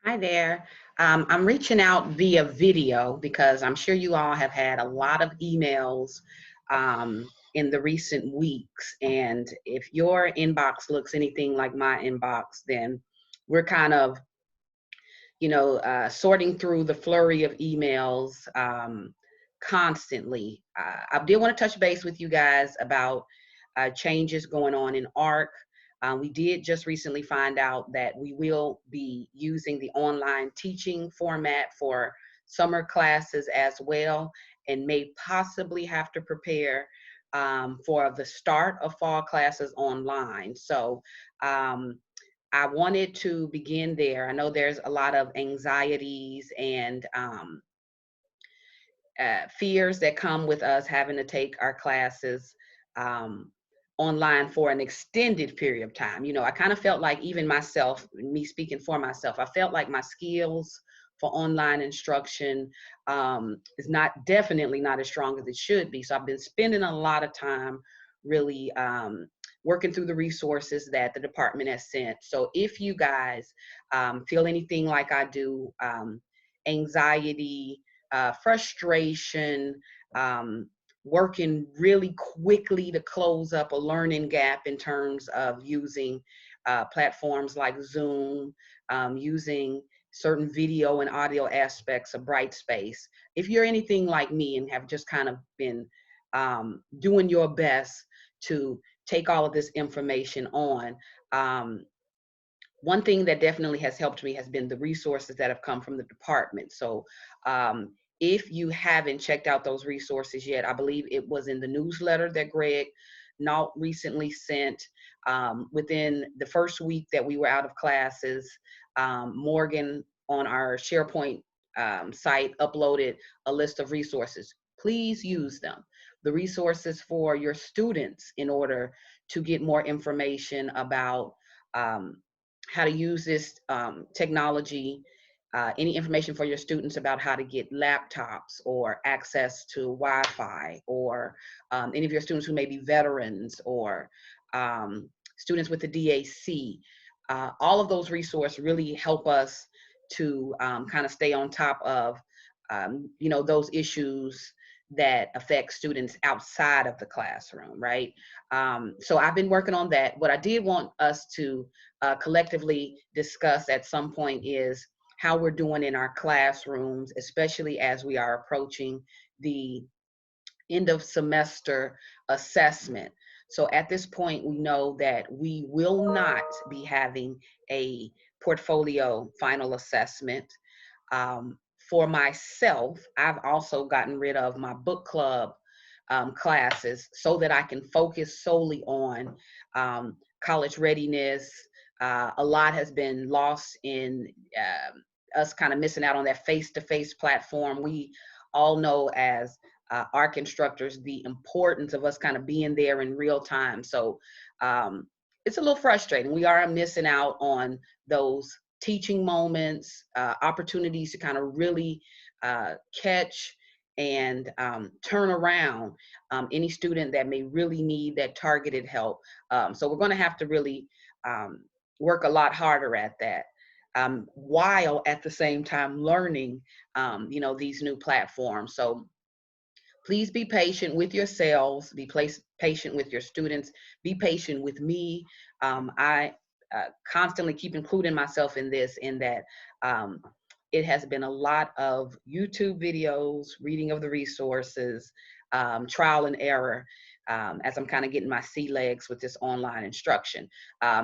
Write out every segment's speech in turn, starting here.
Hi there. I'm reaching out via video because I'm sure you all have had a lot of emails in the recent weeks. And if your inbox looks anything like my inbox, then we're kind of, sorting through the flurry of emails constantly. I did want to touch base with you guys about changes going on in ARC. We did just recently find out that we will be using the online teaching format for summer classes as well, and may possibly have to prepare for the start of fall classes online. So I wanted to begin there. I know there's a lot of anxieties and fears that come with us having to take our classes um, online for an extended period of time. I kind of felt like, even myself, me speaking for myself, I felt like my skills for online instruction is definitely not as strong as it should be. So I've been spending a lot of time really working through the resources that the department has sent. So if you guys feel anything like I do, anxiety, frustration, working really quickly to close up a learning gap in terms of using platforms like Zoom, using certain video and audio aspects of Brightspace. If you're anything like me and have just kind of been doing your best to take all of this information on, one thing that definitely has helped me has been the resources that have come from the department. So if you haven't checked out those resources yet, I believe it was in the newsletter that Greg Nault recently sent. Within the first week that we were out of classes, Morgan on our SharePoint site uploaded a list of resources. Please use them. The resources for your students in order to get more information about how to use this technology, any information for your students about how to get laptops or access to Wi-Fi, or any of your students who may be veterans or students with the DAC. All of those resources really help us to kind of stay on top of, those issues that affect students outside of the classroom, right? So I've been working on that. What I did want us to collectively discuss at some point is how we're doing in our classrooms, especially as we are approaching the end of semester assessment. So at this point, we know that we will not be having a portfolio final assessment. For myself, I've also gotten rid of my book club classes so that I can focus solely on college readiness. A lot has been lost in us kind of missing out on that face-to-face platform. We all know as ARC instructors the importance of us kind of being there in real time. So it's a little frustrating. We are missing out on those teaching moments, opportunities to kind of really catch and turn around any student that may really need that targeted help. So we're going to have to really work a lot harder at that, while at the same time learning, these new platforms. So please be patient with yourselves, be patient with your students, be patient with me. I constantly keep including myself in this, in that it has been a lot of YouTube videos, reading of the resources, trial and error, as I'm kind of getting my sea legs with this online instruction.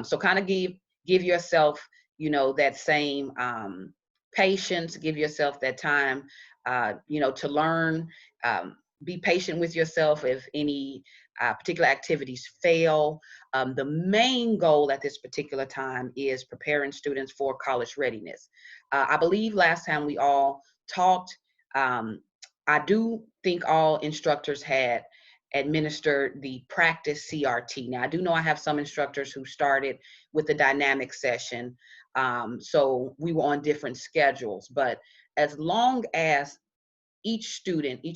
So kind of give yourself, that same patience, give yourself that time, to learn. Be patient with yourself if any particular activities fail. The main goal at this particular time is preparing students for college readiness. I believe last time we all talked, I do think all instructors had administered the practice CRT. Now, I do know I have some instructors who started with the dynamic session, so we were on different schedules. But as long as each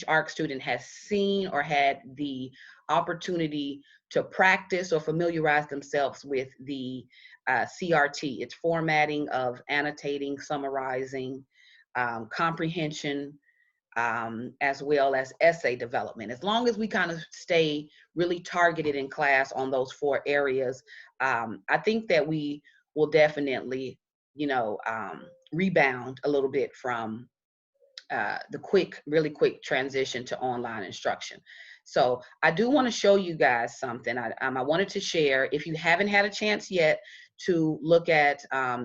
ARC student has seen or had the opportunity to practice or familiarize themselves with the CRT. It's formatting of annotating, summarizing, comprehension, as well as essay development. As long as we kind of stay really targeted in class on those 4 areas, I think that we will definitely, rebound a little bit from the really quick transition to online instruction. So I do want to show you guys something. I wanted to share, if you haven't had a chance yet to look at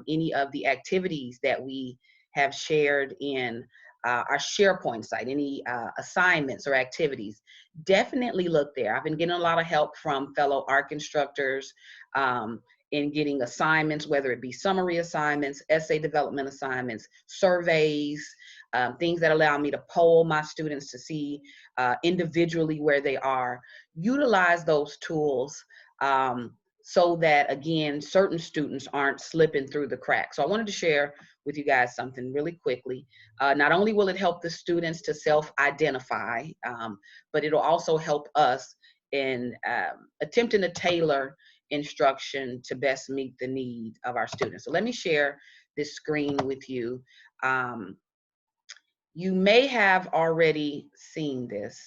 any of the activities that we have shared in our SharePoint site, any assignments or activities, definitely look there. I've been getting a lot of help from fellow ARC instructors in getting assignments, whether it be summary assignments, essay development assignments, surveys, things that allow me to poll my students to see individually where they are. Utilize those tools so that, again, certain students aren't slipping through the cracks. So I wanted to share with you guys something really quickly. Not only will it help the students to self-identify, but it'll also help us in attempting to tailor instruction to best meet the need of our students. So let me share this screen with you. You may have already seen this.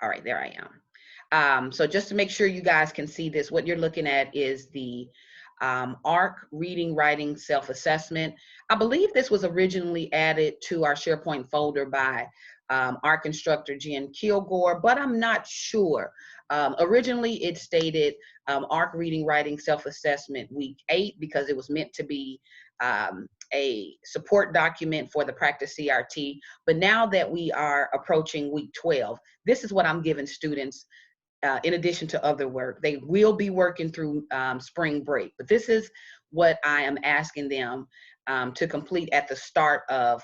All right, there I am. So just to make sure you guys can see this, what you're looking at is the ARC reading, writing, self-assessment. I believe this was originally added to our SharePoint folder by ARC instructor Jen Kilgore, but I'm not sure. Originally it stated ARC reading, writing, self-assessment week 8 because it was meant to be a support document for the practice CRT. But now that we are approaching week 12, this is what I'm giving students in addition to other work. They will be working through spring break, but this is what I am asking them to complete at the start of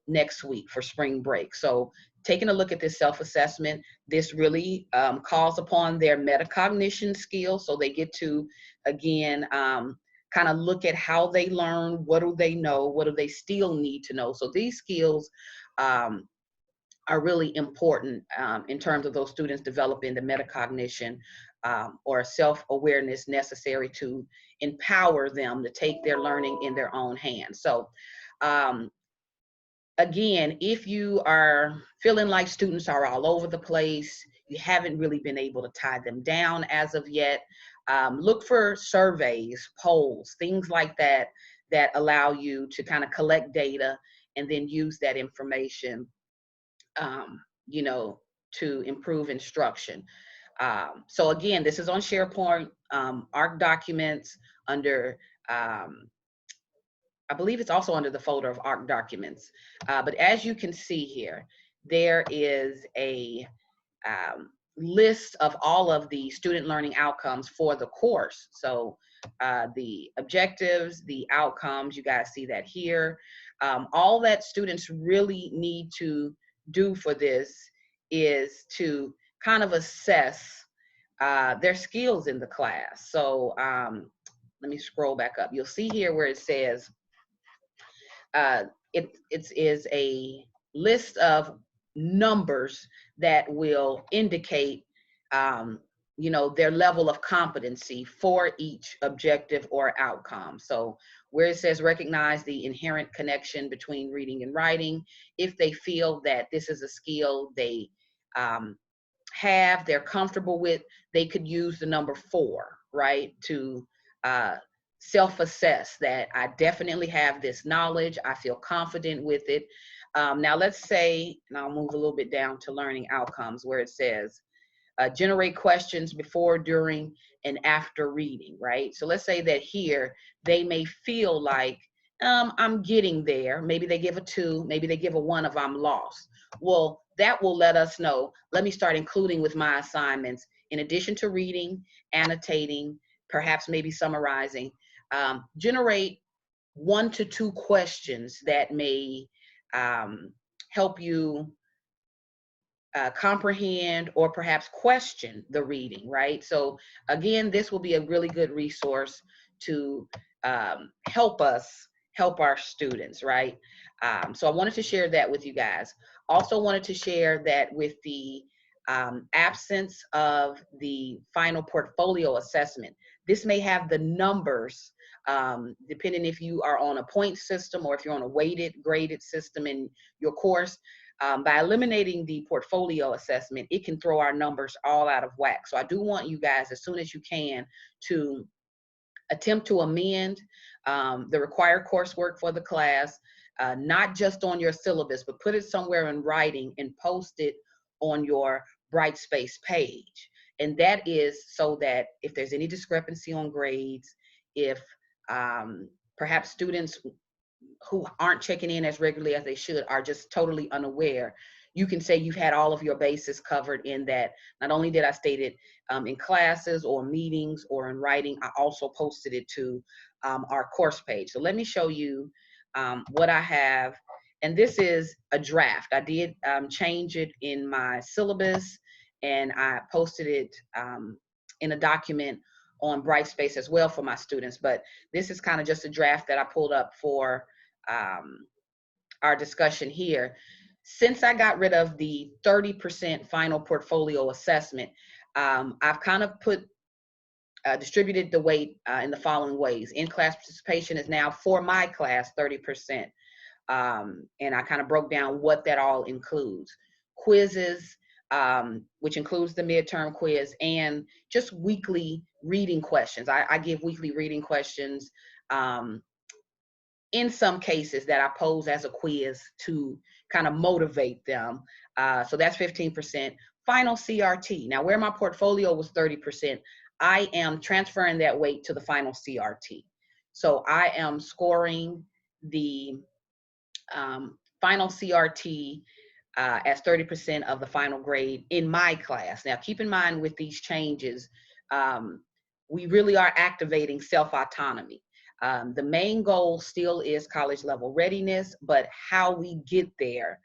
next week for spring break. So taking a look at this self-assessment, this really calls upon their metacognition skills. So they get to, again, kind of look at how they learn, what do they know, what do they still need to know. So these skills are really important in terms of those students developing the metacognition or self-awareness necessary to empower them to take their learning in their own hands. So again, if you are feeling like students are all over the place, you haven't really been able to tie them down as of yet, look for surveys, polls, things like that, that allow you to kind of collect data and then use that information to improve instruction. So again, this is on SharePoint, ARC documents under, I believe it's also under the folder of ARC documents. But as you can see here, there is a list of all of the student learning outcomes for the course. So the objectives, the outcomes, you guys see that here. All that students really need to do for this is to kind of assess their skills in the class. So let me scroll back up. You'll see here where it says it is a list of numbers that will indicate their level of competency for each objective or outcome. So where it says recognize the inherent connection between reading and writing, if they feel that this is a skill they they're comfortable with, they could use the number 4, right, to self-assess that I definitely have this knowledge, I feel confident with it. Now let's say, and I'll move a little bit down to learning outcomes where it says generate questions before, during, and after reading, right? So let's say that here they may feel like I'm getting there. Maybe they give a 2, maybe they give a 1 if I'm lost. Well, that will let us know, let me start including with my assignments, in addition to reading, annotating, perhaps maybe summarizing, generate 1 to 2 questions that may help you comprehend or perhaps question the reading, right? So again, this will be a really good resource to help us help our students, right? So I wanted to share that with you guys. Also wanted to share that with the absence of the final portfolio assessment. This may have the numbers, depending if you are on a point system or if you're on a weighted, graded system in your course. By eliminating the portfolio assessment, it can throw our numbers all out of whack. So I do want you guys, as soon as you can, to attempt to amend the required coursework for the class, not just on your syllabus, but put it somewhere in writing and post it on your Brightspace page. And that is so that if there's any discrepancy on grades, if perhaps students who aren't checking in as regularly as they should are just totally unaware, you can say you've had all of your bases covered in that. Not only did I state it in classes or meetings or in writing, I also posted it to our course page. So let me show you what I have. And this is a draft. I did change it in my syllabus, and I posted it in a document on Brightspace as well for my students. But this is kind of just a draft that I pulled up for our discussion here. Since I got rid of the 30% final portfolio assessment, I've kind of distributed the weight in the following ways. In-class participation is now, for my class, 30%. And I kind of broke down what that all includes. Quizzes, which includes the midterm quiz, and just weekly reading questions. I give weekly reading questions in some cases that I pose as a quiz to kind of motivate them. So that's 15%. Final CRT. Now, where my portfolio was 30%, I am transferring that weight to the final CRT. So I am scoring the final CRT as 30% of the final grade in my class. Now, keep in mind with these changes, we really are activating self-autonomy. The main goal still is college level readiness, but how we get there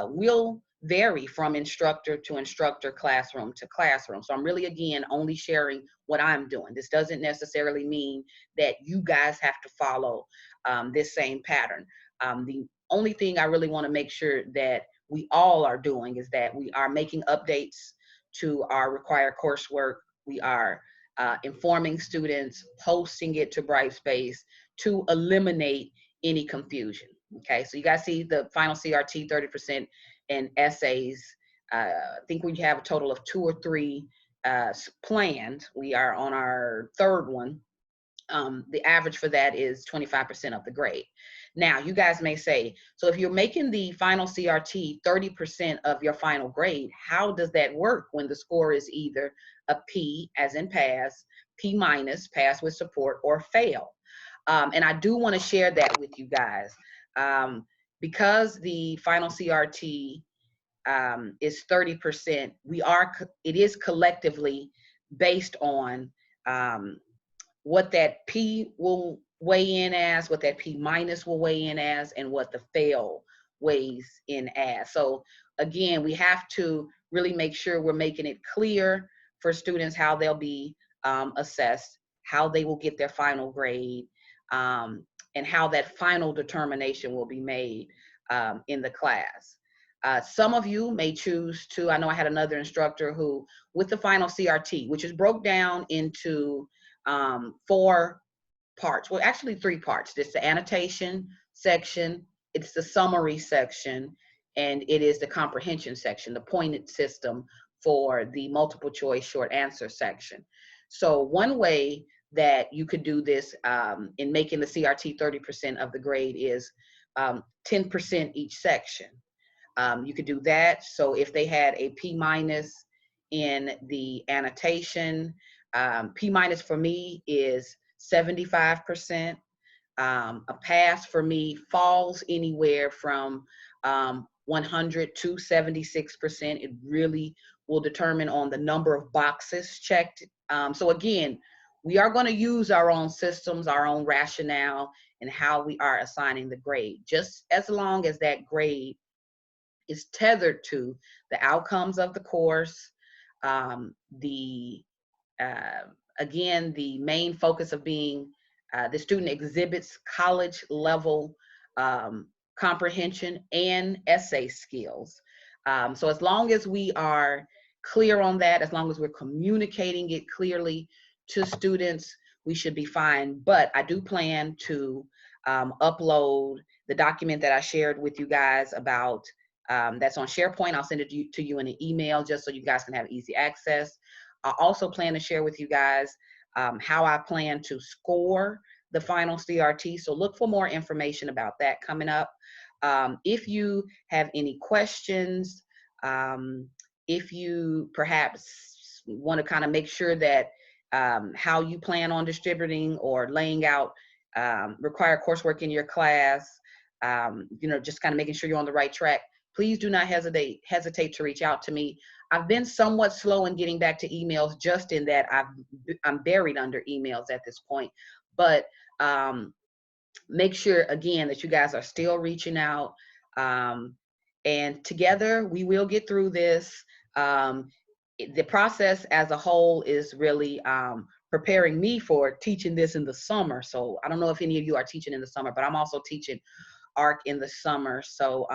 will vary from instructor to instructor, classroom to classroom. So I'm really, again, only sharing what I'm doing. This doesn't necessarily mean that you guys have to follow this same pattern. The only thing I really want to make sure that we all are doing is that we are making updates to our required coursework. We are informing students, posting it to Brightspace to eliminate any confusion. Okay, so you guys see the final CRT 30% and essays. I think we have a total of 2 or 3 planned. We are on our 3rd one. The average for that is 25% of the grade. Now, you guys may say, so if you're making the final CRT 30% of your final grade, how does that work when the score is either a P, as in pass, P minus, pass with support, or fail? And I do want to share that with you guys. Because the final CRT is 30%, it is collectively based on what that P will weigh in as, what that P minus will weigh in as, and what the fail weighs in as. So again, we have to really make sure we're making it clear for students how they'll be assessed, how they will get their final grade, and how that final determination will be made in the class. Some of you may choose to, I know I had another instructor who, with the final CRT, which is broke down into 4 parts, well, actually 3 parts. It's the annotation section, it's the summary section, and it is the comprehension section, the pointed system for the multiple choice short answer section. So one way that you could do this in making the CRT 30% of the grade is 10% each section. You could do that. So if they had a P minus in the annotation, P minus for me is 75%. A pass for me falls anywhere from 100 to 76%. It really will determine on the number of boxes checked. So again, we are going to use our own systems, our own rationale, and how we are assigning the grade, just as long as that grade is tethered to the outcomes of the course, again, the main focus of being the student exhibits college level comprehension and essay skills. So as long as we are clear on that, as long as we're communicating it clearly to students, we should be fine. But I do plan to upload the document that I shared with you guys about that's on SharePoint. I'll send it to you in an email just so you guys can have easy access. I also plan to share with you guys how I plan to score the final CRT. So look for more information about that coming up. If you have any questions, if you perhaps want to kind of make sure that how you plan on distributing or laying out required coursework in your class, just kind of making sure you're on the right track, please do not hesitate to reach out to me. I've been somewhat slow in getting back to emails, just in that I'm buried under emails at this point. But make sure, again, that you guys are still reaching out. And together, we will get through this. The process as a whole is really preparing me for teaching this in the summer. So I don't know if any of you are teaching in the summer, but I'm also teaching ARC in the summer. So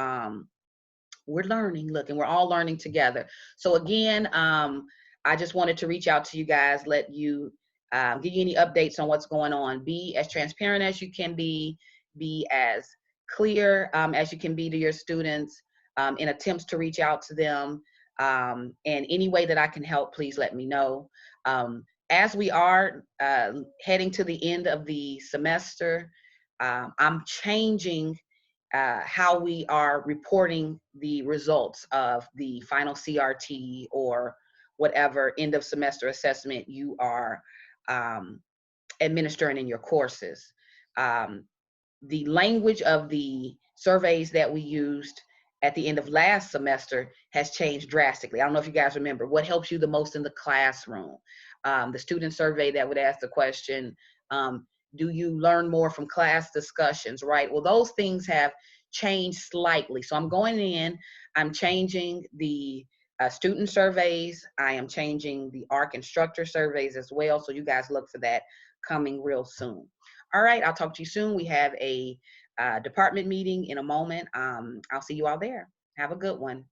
we're learning, look, and we're all learning together. So again, I just wanted to reach out to you guys, let you give you any updates on what's going on. Be as transparent as you can be as clear as you can be to your students in attempts to reach out to them. And any way that I can help, please let me know. As we are heading to the end of the semester, I'm changing how we are reporting the results of the final CRT or whatever end of semester assessment you are administering in your courses. The language of the surveys that we used at the end of last semester has changed drastically. I don't know if you guys remember what helps you the most in the classroom. The student survey that would ask the question, do you learn more from class discussions, right? Well, those things have changed slightly. So I'm going in, I'm changing the student surveys. I am changing the ARC instructor surveys as well. So you guys look for that coming real soon. All right, I'll talk to you soon. We have a department meeting in a moment. I'll see you all there. Have a good one.